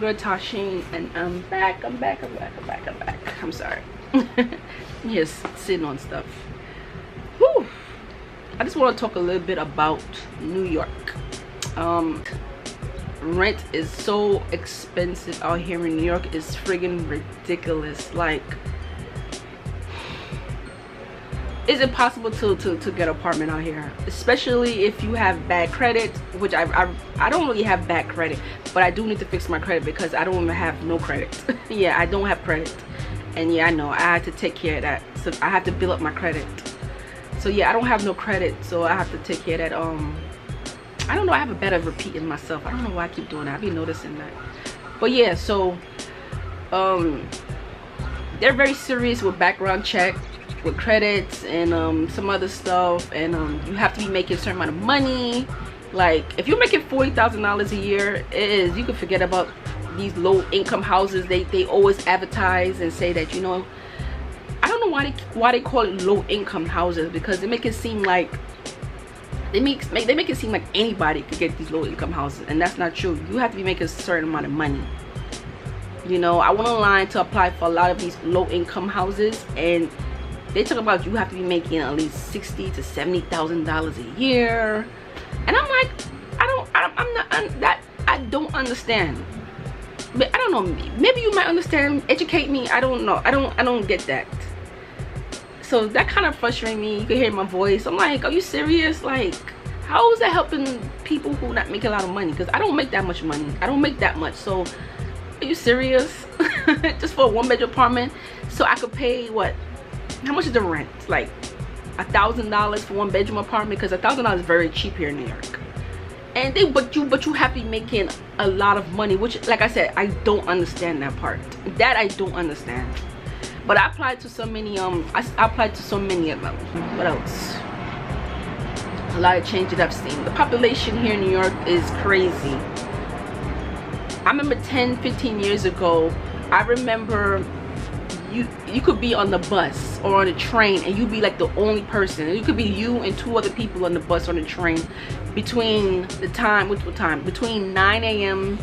girl Tysheen, and I'm back. I'm sorry. Yes, sitting on stuff. Whew. I just want to talk a little bit about New York. Rent is so expensive out here in New York. It's friggin' ridiculous. Like, is it possible to get an apartment out here, especially if you have bad credit? Which I don't really have bad credit, but I do need to fix my credit because I don't even have no credit. Yeah, I don't have credit, and yeah, I know I had to take care of that. So I have to build up my credit. So yeah, I don't have no credit, so I have to take care of that. I don't know, I have a bad of repeating myself. I don't know why I keep doing that. I've been noticing that. But yeah, so they're very serious with background check, with credits, and some other stuff, and you have to be making a certain amount of money. Like, if you're making $40,000 a year, you can forget about these low income houses. They always advertise and say that, you know, I don't know why they call it low income houses, because they make it seem like they make it seem like anybody could get these low income houses, and that's not true. You have to be making a certain amount of money. You know, I went online to apply for a lot of these low income houses, and they talk about you have to be making at least $60,000 to $70,000 a year, and I'm like, I don't understand. But I don't know, maybe you might understand, educate me. I don't know. I don't get that. So that kind of frustrates me. You can hear my voice. I'm like, are you serious? Like, how is that helping people who not making a lot of money? Because I don't make that much money. I don't make that much. So are you serious? Just for a 1-bedroom apartment, so I could pay what? How much is the rent? Like $1,000 for 1-bedroom apartment, because $1,000 is very cheap here in New York. And but you have to be making a lot of money, which, like I said, I don't understand that part. That I don't understand. But I applied to so many I applied to so many of them. What else? A lot of changes I've seen. The population here in New York is crazy. I remember 10-15 years ago, I remember you could be on the bus or on a train and you'd be like the only person. It could be you and 2 other people on the bus or on the train between the time, what time? Between 9 a.m.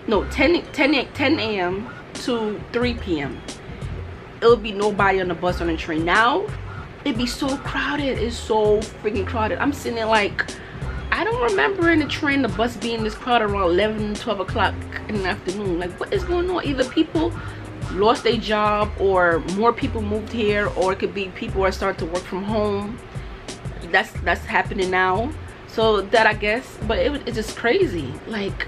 no 10 a.m. to 3 p.m. It would be nobody on the bus or on the train. Now it'd be so crowded. It's so freaking crowded. I'm sitting there like, I don't remember in the train, the bus being this crowded around 11-12 o'clock in the afternoon. Like, what is going on? Either people lost their job, or more people moved here, or it could be people are starting to work from home. That's happening now. So that, I guess, but it's just crazy. Like,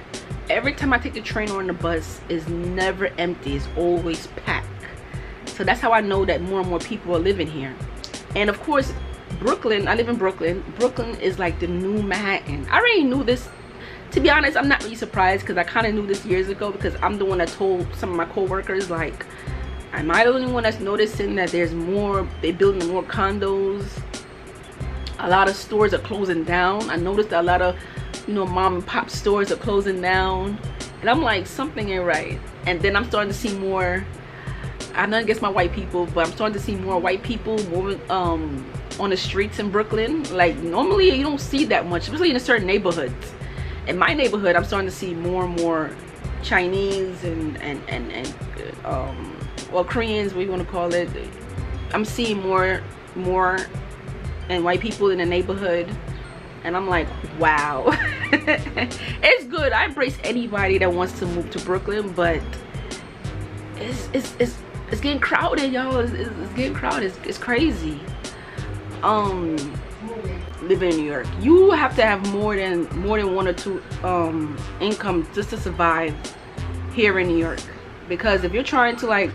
every time I take the train or on the bus, it's never empty. It's always packed. So that's how I know that more and more people are living here. And of course, Brooklyn, I live in Brooklyn. Brooklyn is like the new Manhattan. I already knew this. To be honest, I'm not really surprised, because I kind of knew this years ago, because I'm the one that told some of my co-workers, like, am I the only one that's noticing that there's more, they're building more condos? A lot of stores are closing down. I noticed that a lot of, you know, mom and pop stores are closing down, and I'm like, something ain't right. And then I'm starting to see more, I'm not against my white people, but I'm starting to see more white people moving on the streets in Brooklyn. Like, normally you don't see that much, especially in certain neighborhoods. In my neighborhood, I'm starting to see more and more Chinese and well, Koreans, what you want to call it. I'm seeing more and white people in the neighborhood, and I'm like, wow. It's good. I embrace anybody that wants to move to Brooklyn, but it's getting crowded, y'all. It's getting crowded. It's crazy. Living in New York, you have to have more than 1 or 2 income just to survive here in New York. Because if you're trying to like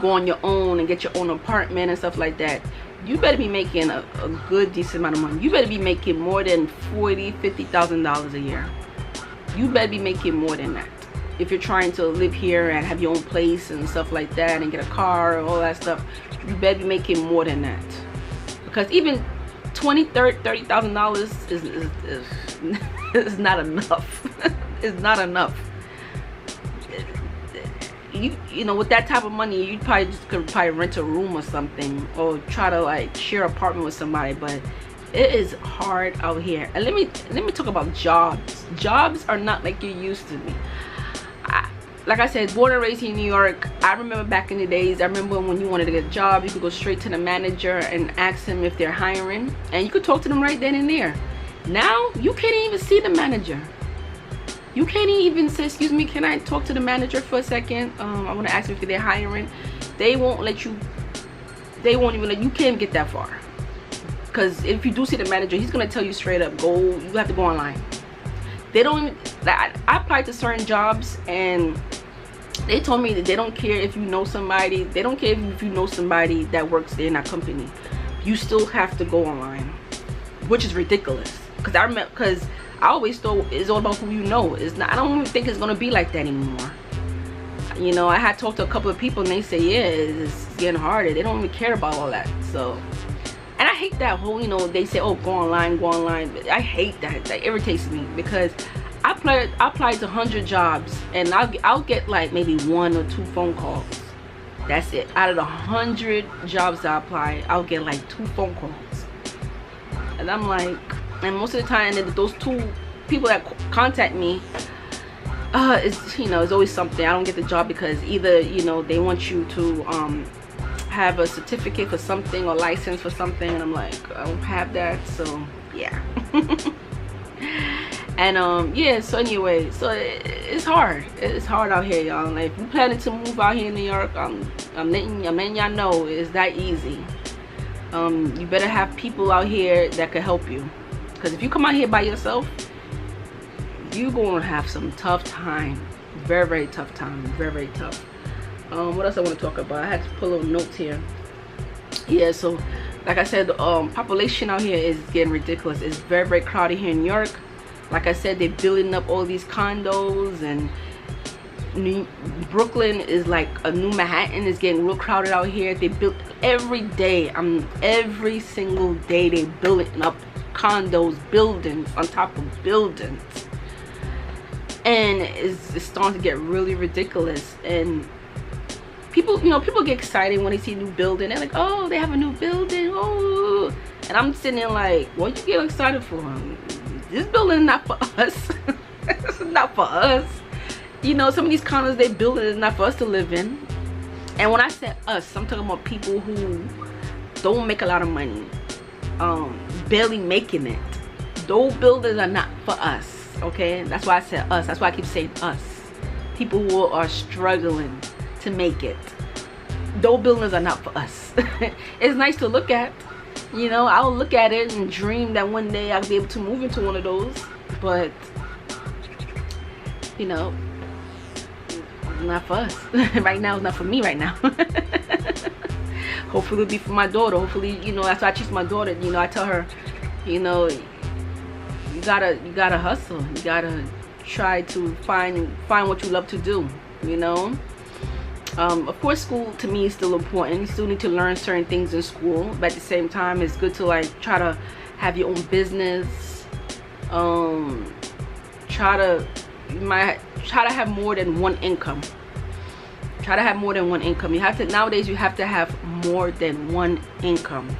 go on your own and get your own apartment and stuff like that, you better be making a good decent amount of money. You better be making more than $40,000-$50,000 a year. You better be making more than that if you're trying to live here and have your own place and stuff like that, and get a car and all that stuff. You better be making more than that, because even $20,000-$30,000 is not enough. It's not enough. You know, with that type of money, you could probably rent a room or something, or try to like share an apartment with somebody. But it is hard out here. And let me talk about jobs. Jobs are not like you used to be. like I said, born and raised here in New York. I remember back in the days, I remember when you wanted to get a job, you could go straight to the manager and ask him if they're hiring, and you could talk to them right then and there. Now you can't even see the manager. You can't even say, excuse me, can I talk to the manager for a second? I want to ask if they're hiring. They won't let you. They won't even let you. Can't get that far, because if you do see the manager, he's gonna tell you straight up, go, you have to go online. They don't even, I applied to certain jobs and they told me that they don't care if you know somebody. They don't care if you know somebody that works there in that company. You still have to go online, which is ridiculous. Because I always thought it's all about who you know. It's not. I don't even think it's gonna be like that anymore. You know, I had talked to a couple of people and they say, yeah, it's getting harder. They don't even care about all that. So, and I hate that whole, you know, they say, oh, go online, go online. I hate that. That irritates me, because I applied to 100 jobs and I'll get like maybe 1 or 2 phone calls. That's it. Out of the 100 jobs that I apply, I'll get like 2 phone calls. And I'm like, and most of the time, those 2 people that contact me, it's, you know, it's always something. I don't get the job because either, you know, they want you to have a certificate for something or license for something, and I'm like, I don't have that. So yeah. And yeah, so anyway, so it's hard. It's hard out here, y'all. Like, if you planning to move out here in New York, I'm letting y'all know it's that easy. You better have people out here that can help you, because if you come out here by yourself, you're gonna have some tough time. Very, very tough time. Very, very tough. What else I want to talk about? I had to put little notes here. Yeah, so like I said, the population out here is getting ridiculous. It's very, very crowded here in New York. Like I said, they're building up all these condos, and Brooklyn is like a new Manhattan. Is getting real crowded out here. They build every day. Every single day they building up condos, buildings on top of buildings, and it's starting to get really ridiculous. And people, you know, people get excited when they see a new building. They're like, oh, they have a new building, oh. And I'm sitting there like, what you get excited for? This building is not for us. This is not for us. You know, some of these condos they building is not for us to live in. And when I say us, I'm talking about people who don't make a lot of money, barely making it. Those buildings are not for us. Okay, that's why I said us. That's why I keep saying us. People who are struggling to make it. Those buildings are not for us. It's nice to look at. You know, I'll look at it and dream that one day I'll be able to move into one of those. But, you know, not for us. Right now, it's not for me right now. Hopefully it'll be for my daughter. Hopefully, you know, that's why I teach my daughter. You know, I tell her, you know, you gotta hustle. You gotta try to find what you love to do, you know. Of course, school to me is still important. You still need to learn certain things in school, but at the same time, it's good to like try to have your own business. Try to have more than one income. Try to have more than one income. You have to, nowadays you have to have more than one income.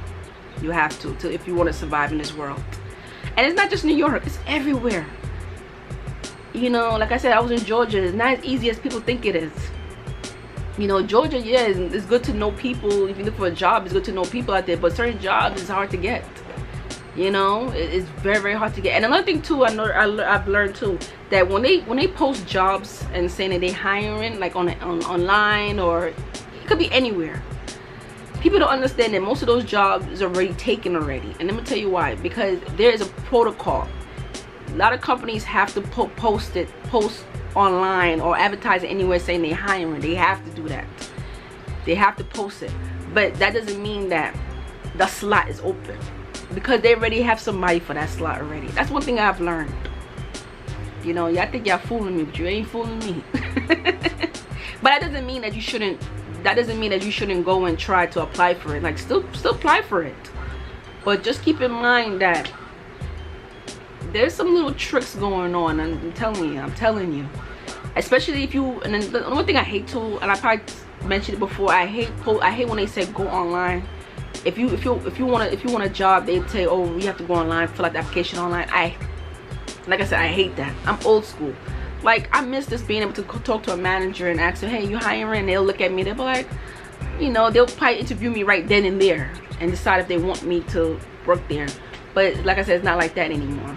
You have to if you want to survive in this world. And it's not just New York, it's everywhere. You know, like I said, I was in Georgia. It's not as easy as people think it is. You know, Georgia, yeah, it's good to know people. If you look for a job, it's good to know people out there. But certain jobs is hard to get. You know, it's very, very hard to get. And another thing too, I've learned too, that when they post jobs and saying that they hiring, like on online, or it could be anywhere, people don't understand that most of those jobs is already taken already. And let me tell you why. Because there is a protocol. A lot of companies have to post online or advertise it anywhere saying they're hiring. They have to do that. They have to post it. But that doesn't mean that the slot is open, because they already have somebody for that slot already. That's one thing I've learned. You know, y'all think y'all fooling me, but you ain't fooling me. But that doesn't mean that you shouldn't. That doesn't mean that you shouldn't go and try to apply for it. Like, still apply for it. But just keep in mind that there's some little tricks going on. I'm telling you. Especially if you. And then the one thing I hate too, and I probably mentioned it before, I hate when they say go online. If you want a job, they say, oh, you have to go online, fill out the application online. Like I said, I hate that. I'm old school. Like, I miss this, being able to talk to a manager and ask them, hey, you hiring? And they'll look at me, they'll be like, you know, they'll probably interview me right then and there and decide if they want me to work there. But like I said, it's not like that anymore.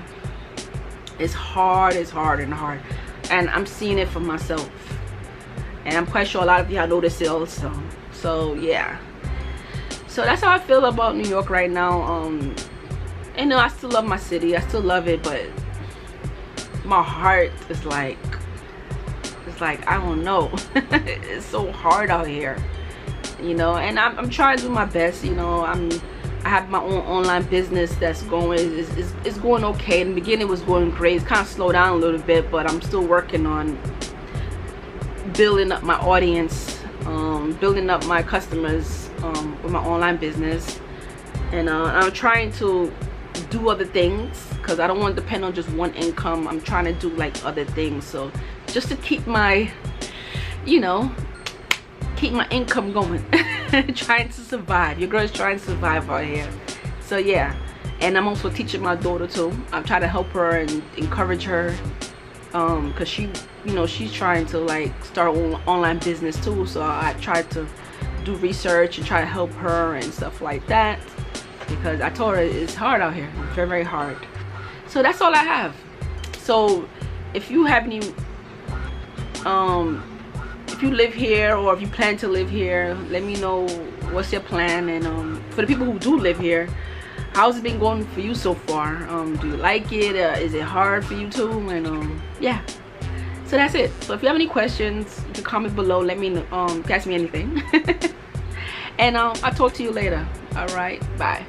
It's hard and hard, and I'm seeing it for myself, and I'm quite sure a lot of y'all notice it also. So yeah, so that's how I feel about New York right now. And I still love my city, I still love it, but my heart is like, it's like, I don't know. It's so hard out here, you know. And I'm trying to do my best, you know. I have my own online business that's going, it's going okay. In the beginning it was going great. It's kind of slowed down a little bit, but I'm still working on building up my audience, building up my customers with my online business. And I'm trying to do other things because I don't want to depend on just one income. I'm trying to do like other things, so just to keep my, you know, keep my income going. Trying to survive. Your girl is trying to survive out here. So yeah, and I'm also teaching my daughter too. I'm trying to help her and encourage her, because she, you know, she's trying to like start an online business too. So I try to do research and try to help her and stuff like that, because I told her it's hard out here, very, very hard. So that's all I have. So if you have any if you live here, or if you plan to live here, let me know what's your plan. And for the people who do live here, how's it been going for you so far? Do you like it? Is it hard for you too? And yeah, so that's it. So if you have any questions, you can comment below. Let me know, ask me anything. And I'll talk to you later. All right, bye.